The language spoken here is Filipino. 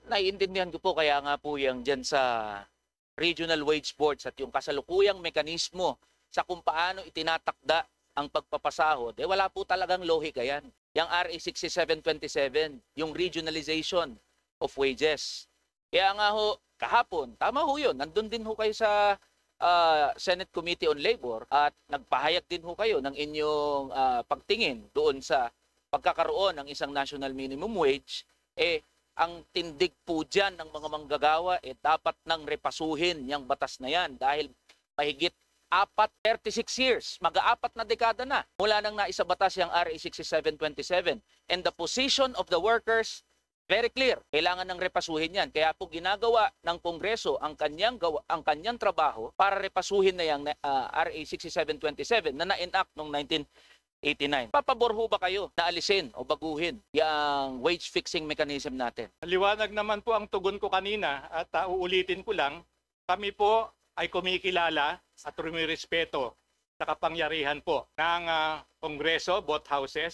Naiintindihan ko po kaya nga po yang diyan sa regional wage boards at yung kasalukuyang mekanismo sa kung paano itinatakda ang pagpapasahod, wala po talagang lohika yan. Yang RA 6727, yung regionalization of wages. Kaya nga ho, kahapon, tama ho yun, nandun din ho kayo sa Senate Committee on Labor at nagpahayag din ho kayo ng inyong pagtingin doon sa pagkakaroon ng isang national minimum wage, ang tindig po dyan ng mga manggagawa, dapat nang repasuhin yung batas na yan dahil mahigit 36 years, mag-aapat na dekada na mula nang naisabatas yung RA 6727. And the position of the workers, very clear, kailangan ng repasuhin yan. Kaya po ginagawa ng Kongreso ang kanyang trabaho para repasuhin na yung RA 6727 na na-enact noong 1989. Papabor ho ba kayo na alisin o baguhin yung wage fixing mechanism natin? Liwanag naman po ang tugon ko kanina at uulitin ko lang, kami po ay kumikilala at rumirespeto sa kapangyarihan po ng Kongreso, both houses,